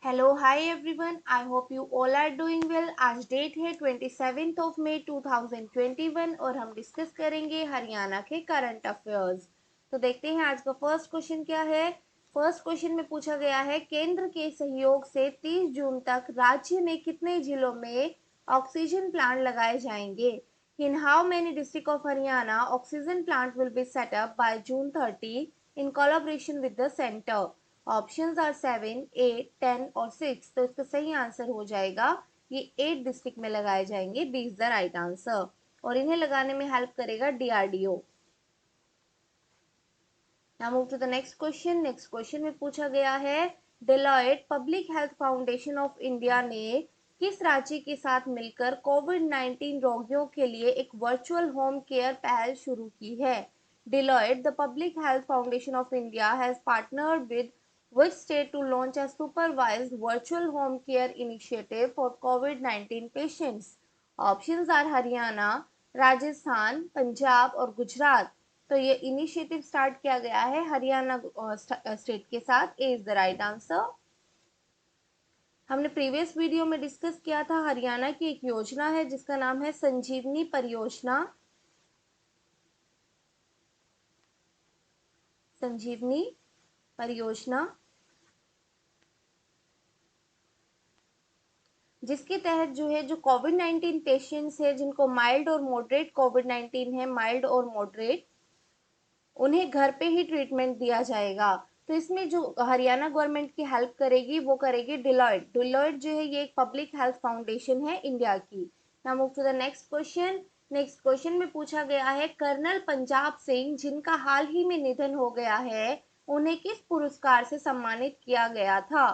Hello hi everyone, I hope you all are doing well. आज date है 27 of May 2021 और हम discuss करेंगे हरियाणा के करंट अफेयर्स। तो देखते हैं आज का फर्स्ट क्वेश्चन क्या है। फर्स्ट क्वेश्चन में पूछा गया है, केंद्र के सहयोग से 30 जून तक राज्य में कितने जिलों में ऑक्सीजन प्लांट लगाए जाएंगे। In how many district of Haryana oxygen plant will be set up by June 30 in collaboration with the centre. Options are 7, 8, 10 और 6। तो इसका सही आंसर हो जाएगा ये 8 डिस्ट्रिक्ट में लगाए जाएंगे। B is the right answer और इन्हें लगाने में हेल्प करेगा DRDO. Now move to the next question. Next question में पूछा गया है, Deloitte public health foundation of India ने किस राज्य के साथ मिलकर कोविड-19 रोगियों के लिए एक वर्चुअल होम केयर पहल शुरू की है। Deloitte, the Public Health Foundation of India, has partnered with which state to launch a supervised virtual home care initiative for COVID-19 patients? Options are Haryana, Rajasthan, Punjab और गुजरात। तो ये इनिशिएटिव स्टार्ट किया गया है हरियाणा स्टेट के साथ। ए इज द राइट आंसर। हमने previous video में डिस्कस किया था हरियाणा की एक योजना है जिसका नाम है संजीवनी परियोजना। संजीवनी परियोजना, जिसके तहत जो है जो कोविड-19 पेशेंट्स है जिनको माइल्ड और मॉडरेट कोविड-19 है, माइल्ड और मॉडरेट, उन्हें घर पे ही ट्रीटमेंट दिया जाएगा। तो इसमें जो हरियाणा गवर्नमेंट की हेल्प करेगी वो करेगी डिलॉयट। डिलॉयट जो है ये एक पब्लिक हेल्थ फाउंडेशन है इंडिया की। Now move to the next question. Next question में पूछा गया है, कर्नल पंजाब सिंह जिनका हाल ही में निधन हो गया है, उन्हें किस पुरस्कार से सम्मानित किया गया था।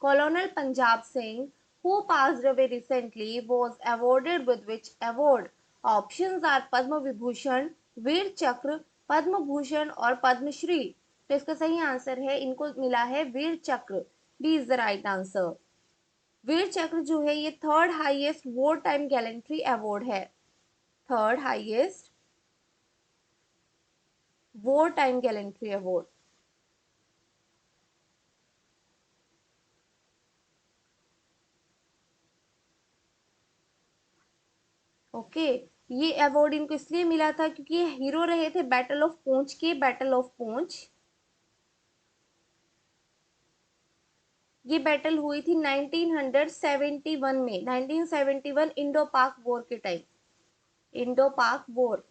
कॉलोनल Punjab Singh who passed away recently was awarded with which award? Options are Padma Vibhushan, वीर चक्र, पद्म भूषण और पद्मश्री। तो इसका सही आंसर है, इनको मिला है Vir Chakra. D is the right answer. Vir Chakra जो है ये third highest war time gallantry award है। Third highest war time gallantry award. Okay, ये अवार्ड इनको इसलिए मिला था क्योंकि ये हीरो रहे थे बैटल ऑफ पूंछ के। बैटल ऑफ पूंछ, ये बैटल हुई थी 1971 में। 1971 इंडो पाक वॉर के टाइम, इंडो पाक वॉर।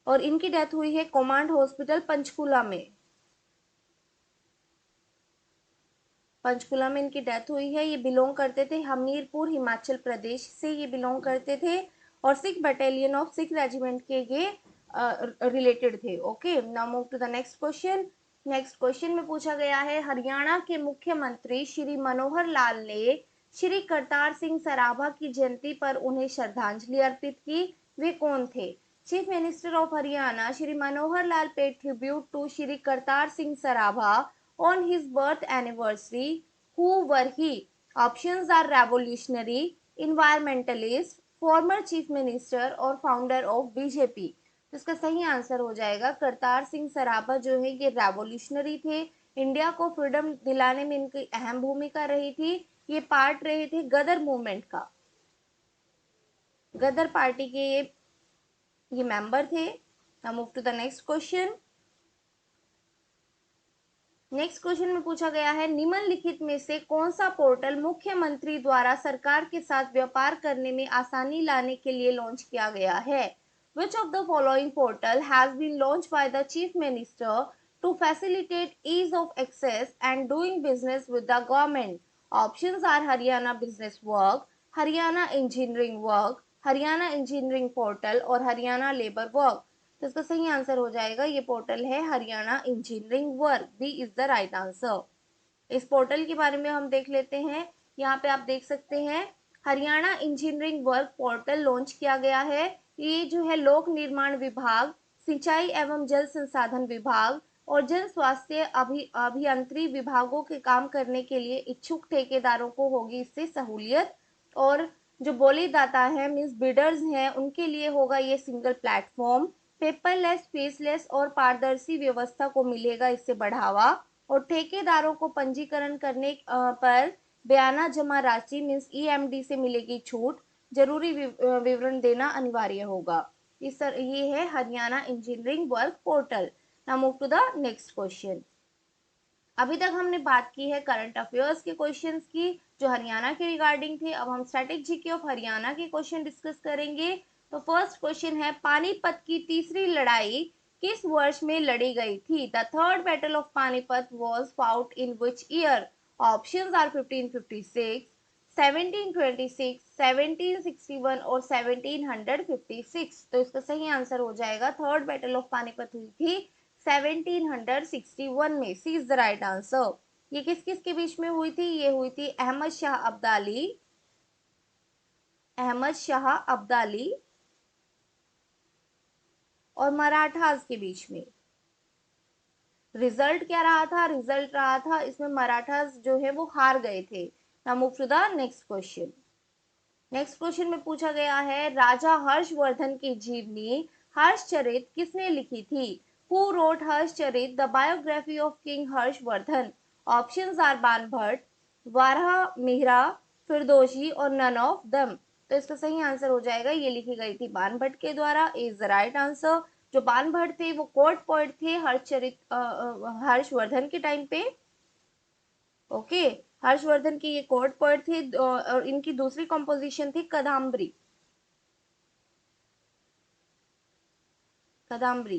और इनकी डेथ हुई है कमांड हॉस्पिटल पंचकुला में। पंचकुला में इनकी डेथ हुई है। ये बिलोंग करते थे हमीरपुर, हिमाचल प्रदेश से ये बिलोंग करते थे और Sikh battalion of Sikh regiment के ये रिलेटेड थे। Okay, now move to the next question. Next question में पूछा गया है, हरियाणा के मुख्यमंत्री श्री मनोहर लाल ने श्री करतार सिंह सराभा की जयंती पर उन्हें श्रद्धांजलि अर्पित की। वे कौन थे। Chief minister of Haryana Shri Manohar Lal paid tribute to Shri Kartar Singh Sarabha on his birth anniversary. Who were he? Options are revolutionary, environmentalist, former chief minister और founder of BJP। तो इसका सही आंसर हो जाएगा करतार सिंह सराभा जो है ये रेवोल्यूशनरी थे। इंडिया को फ्रीडम दिलाने में इनकी अहम भूमिका रही थी। ये पार्ट रहे थे गदर मूवमेंट का, गदर पार्टी के ये मेंबर थे। Now move to the next question. Next question में पूछा गया है, निम्नलिखित में से कौन सा पोर्टल मुख्यमंत्री द्वारा सरकार के साथ व्यापार करने में आसानी लाने के लिए लॉन्च किया गया है। Which of the following portal has been launch by the chief minister to facilitate ease of access and doing business with the government. Options are Haryana business work, Haryana engineering work, Haryana engineering portal और Haryana labour work. तो इसका सही answer हो जाएगा, ये portal है Haryana engineering work. B is the right answer. इस portal के बारे में हम देख लेते हैं। यहाँ पे आप देख सकते हैं Haryana engineering work portal launch किया गया है। ये जो है लोक निर्माण विभाग, सिंचाई एवं जल संसाधन विभाग और जन स्वास्थ्य अभियंत्रिकी विभागों के काम करने के लिए इच्छुक ठेकेदारों को होगी इससे सहूलियत। और जो बोलीदाता है मीन्स बिडर्स हैं उनके लिए होगा ये सिंगल प्लेटफॉर्म। पेपरलेस, फेसलेस और पारदर्शी व्यवस्था को मिलेगा इससे बढ़ावा। और ठेकेदारों को पंजीकरण करने पर बयाना जमा राशि मीन्स ईएमडी से मिलेगी छूट। जरूरी विवरण देना अनिवार्य होगा। ये है Haryana engineering work portal. Now move to the next question. अभी तक हमने बात की है करंट अफेयर्स के क्वेश्चंस की जो हरियाणा के रिगार्डिंग थे। अब हम स्टैटिक जीके ऑफ हरियाणा के क्वेश्चन डिस्कस करेंगे। तो फर्स्ट क्वेश्चन है, पानीपत की तीसरी लड़ाई किस वर्ष में लड़ी गई थी? The third battle of Panipat was fought in which year? Options are 1556, 1726, 1761 और 1756। तो इसका सही आंसर हो जाएगा थर्ड बैटल ऑफ पानीपत हुई थी 1761 में। सी इज द राइट आंसर। ये किस किस के बीच में हुई थी? ये हुई थी अहमद शाह अब्दाली और मराठास के बीच में। रिजल्ट क्या रहा था? रिजल्ट रहा था इसमें मराठास जो है वो हार गए थे। Now move to the next question. Next question में पूछा गया है, राजा हर्षवर्धन की जीवनी हर्षचरित किसने लिखी थी? Who wrote Harshacharita, the biography of king Harshavardhana? Options are Banabhatta, Varaha Mihira, Firdausi और नन ऑफ देम। तो इसका सही आंसर हो जाएगा, ये लिखी गई थी बाणभट्ट के द्वारा। Is the right answer. जो बाणभट्ट थे वो कोर्ट पोएट थे हर्षचरित हर्षवर्धन के टाइम पे। ओके, हर्षवर्धन की ये कोर्ट पोएट थे और इनकी दूसरी कंपोजिशन थी कदम्बरी।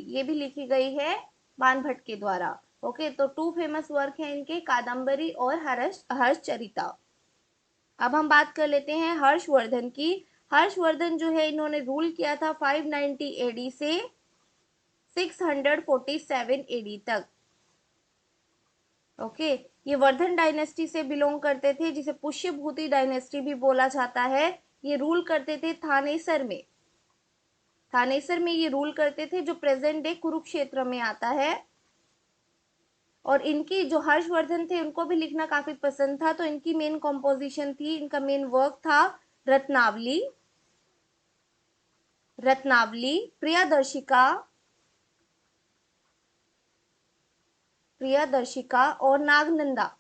ये भी लिखी गई है बाणभट्ट के द्वारा। ओके, तो टू फेमस वर्क है इनके, कादम्बरी और हर्षचरिता। अब हम बात कर लेते हैं हर्षवर्धन की। हर्षवर्धन जो है इन्होंने रूल किया था 590 एडी से 647 एडी तक। ओके, ये वर्धन डायनेस्टी से बिलोंग करते थे, जिसे पुष्यभूति डायनेस्टी भी बोला जाता है। ये रूल करते थे थानेसर में ये रूल करते थे, जो प्रेजेंट डे कुरुक्षेत्र में आता है। और इनकी जो हर्षवर्धन थे उनको भी लिखना काफी पसंद था, तो इनकी मेन कॉम्पोजिशन थी, इनका मेन वर्क था रत्नावली, प्रियदर्शिका और Nagananda.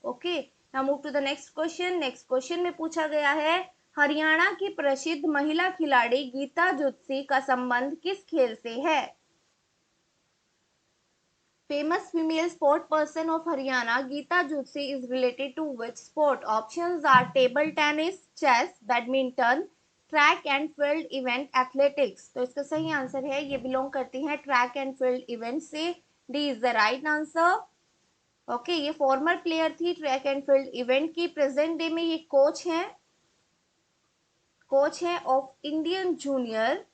Okay, now move to the next question. Next question में पूछा गया है, हरियाणा की प्रसिद्ध महिला खिलाड़ी गीता जुत्सी का संबंध किस खेल से है? Famous female sport person of Haryana, Geeta Jutsi, is related to which sport? Options are table tennis, chess, badminton, track and field event, athletics. तो इसका सही आंसर है, ये बिलोंग करती हैं ट्रैक एंड फील्ड इवेंट से। D is the right answer. Okay, ये former player थी ट्रैक एंड फील्ड इवेंट की। प्रेजेंट डे में ये कोच है of Indian junior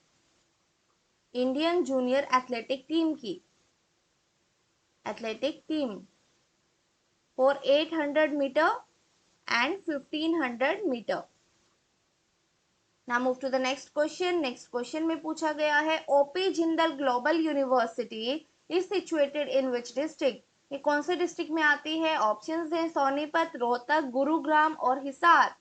athletic team for 800 metre and 1500 metre. Now move to the next question. Next question में पूछा गया है, OP Jindal global university is situated in which district? ये कौन से डिस्ट्रिक्ट में आती है? ऑप्शंस हैं सोनीपत, रोहतक, गुरुग्राम और हिसार।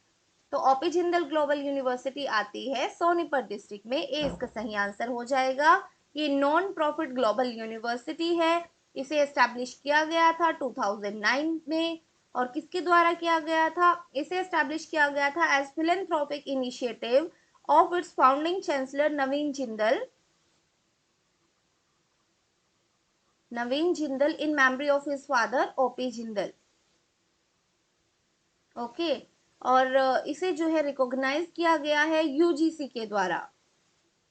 तो ओपी जिंदल ग्लोबल यूनिवर्सिटी आती है सोनीपत डिस्ट्रिक्ट में। ए इसका सही आंसर हो जाएगा। ये नॉन प्रॉफिट ग्लोबल यूनिवर्सिटी है। इसे एस्टैब्लिश किया गया था 2009 में। और किसके द्वारा किया गया था? इसे एस्टैब्लिश किया गया था as philanthropic initiative of its founding chancellor Naveen Jindal in memory of his father OP Jindal. Okay, और इसे जो है रिकॉग्नाइज किया गया है यूजीसी के द्वारा,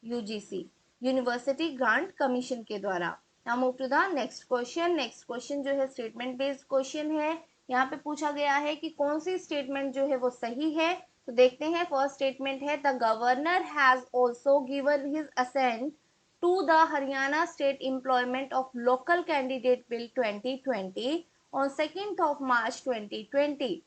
यूनिवर्सिटी ग्रांट कमीशन के द्वारा। Now move to the next question. Next question जो है स्टेटमेंट बेस्ड क्वेश्चन है। यहाँ पे पूछा गया है कि कौन सी स्टेटमेंट जो है वो सही है। तो देखते हैं, फर्स्ट स्टेटमेंट है, the governor has also given his assent to the Haryana state employment of local candidate bill 2020 on 2 March 2020।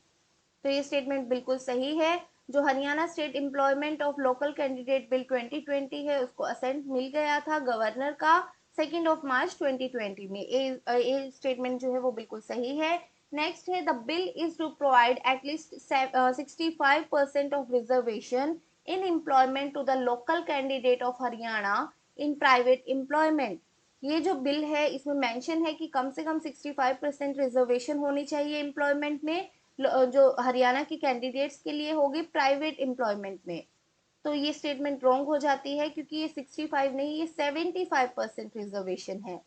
तो ये स्टेटमेंट बिल्कुल सही है। जो Haryana state employment of local candidate bill 2020 है, उसको असेंट मिल गया था गवर्नर का 2 मार्च 2020 में। ये स्टेटमेंट जो है वो बिल्कुल सही है। नेक्स्ट है, the bill is to provide at least 65% of reservation in employment to the local candidate of Haryana in private employment। ये जो बिल है इसमें मेंशन है कि कम से कम 65% रिजर्वेशन होनी चाहिए एम्प्लॉयमेंट में, जो हरियाणा के कैंडिडेट्स के लिए होगी प्राइवेट एम्प्लॉयमेंट में। तो ये स्टेटमेंट रॉन्ग हो जाती है क्योंकि ये 65 नहीं, ये 75% रिजर्वेशन है।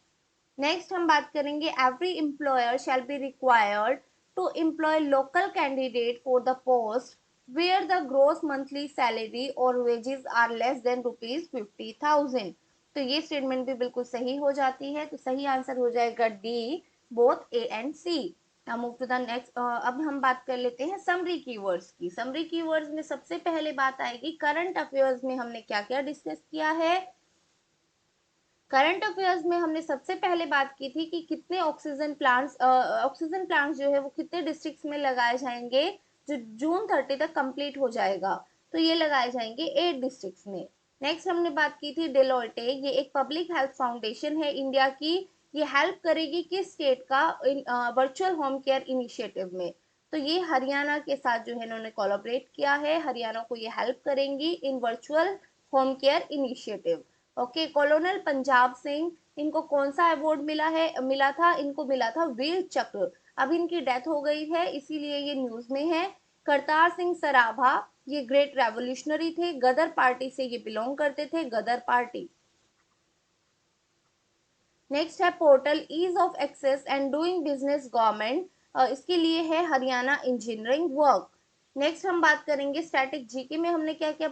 नेक्स्ट हम बात करेंगे, every employer shall be required to employ local candidate for the post where the gross monthly salary और वेजेस आर लेस देन ₹50,000। तो ये स्टेटमेंट भी बिल्कुल सही हो जाती है, तो सही आंसर हो जाएगा D, both A and C. Now move to the next. अब हम बात कर लेते हैं समरी कीवर्ड्स की। समरी कीवर्ड्स में सबसे पहले बात आएगी करंट अफेयर्स में हमने क्या क्या डिस्कस किया है। करंट अफेयर्स में हमने सबसे पहले बात की थी कि कितने ऑक्सीजन प्लांट्स जो है वो कितने डिस्ट्रिक्ट्स में लगाए जाएंगे जो जून 30 तक कंप्लीट हो जाएगा। तो ये लगाए जाएंगे 8 डिस्ट्रिक्ट्स में। नेक्स्ट हमने बात की थी डेलोइटे, ये एक पब्लिक हेल्थ फाउंडेशन है इंडिया की। ये हेल्प करेगी किस स्टेट का वर्चुअल होम केयर इनिशिएटिव में। तो ये हरियाणा के साथ जो है इन्होंने कोलैबोरेट किया है, हरियाणा को ये हेल्प करेंगी in virtual home care initiative. Okay, colonel Punjab Singh, इनको कौन सा अवार्ड मिला था, इनको मिला था वीर चक्र। अब इनकी डेथ हो गई है इसीलिए ये न्यूज में है। करतार सिंह सराभा, ये ग्रेट रेवोल्यूशनरी थे, गदर पार्टी से ये बिलोंग करते थे, गदर पार्टी। नेक्स्ट है portal ease of access and doing business government, इसके लिए है हरियाणा इंजीनियरिंग वर्क। नेक्स्ट हम बात करेंगे स्टैटिक जीके में हमने क्या क्या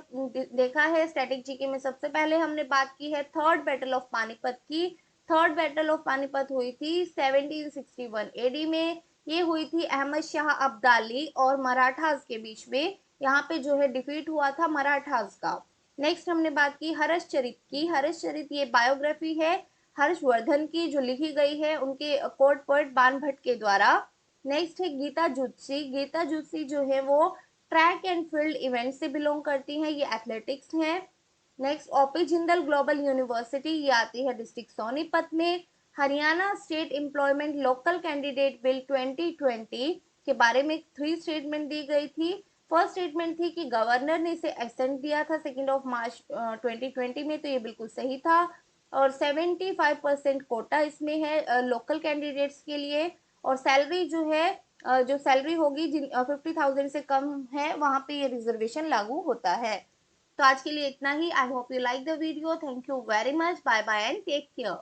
देखा है। स्टैटिक जीके में सबसे पहले हमने बात की है थर्ड बैटल ऑफ पानीपत की। थर्ड बैटल ऑफ पानीपत हुई थी 1761 एडी में। ये हुई थी अहमद शाह अब्दाली और मराठास के बीच में। यहाँ पे जो है डिफीट हुआ था मराठास का। नेक्स्ट हमने बात की हर्षचरित की। हर्षचरित ये बायोग्राफी है हर्षवर्धन की जो लिखी गई है उनके कोर्ट पोएट बाण भट्ट के द्वारा। नेक्स्ट है गीता जुत्सी। गीता जुत्सी जो है वो ट्रैक एंड फील्ड इवेंट से बिलोंग करती हैं, ये एथलेटिक्स हैं। Next OP Jindal global university, ये आती है डिस्ट्रिक्ट सोनीपत में। Haryana state employment local candidate bill 2020 के बारे में 3 स्टेटमेंट दी गई थी। फर्स्ट स्टेटमेंट थी कि गवर्नर ने इसे एसेंट दिया था 2 मार्च 2020 में, तो ये बिल्कुल सही था। और 75% कोटा इसमें है लोकल कैंडिडेट्स के लिए। और सैलरी जो है जो सैलरी होगी जिन 50,000 से कम है वहां पे ये रिजर्वेशन लागू होता है। तो आज के लिए इतना ही। I hope you like the video. Thank you very much. Bye bye and take care.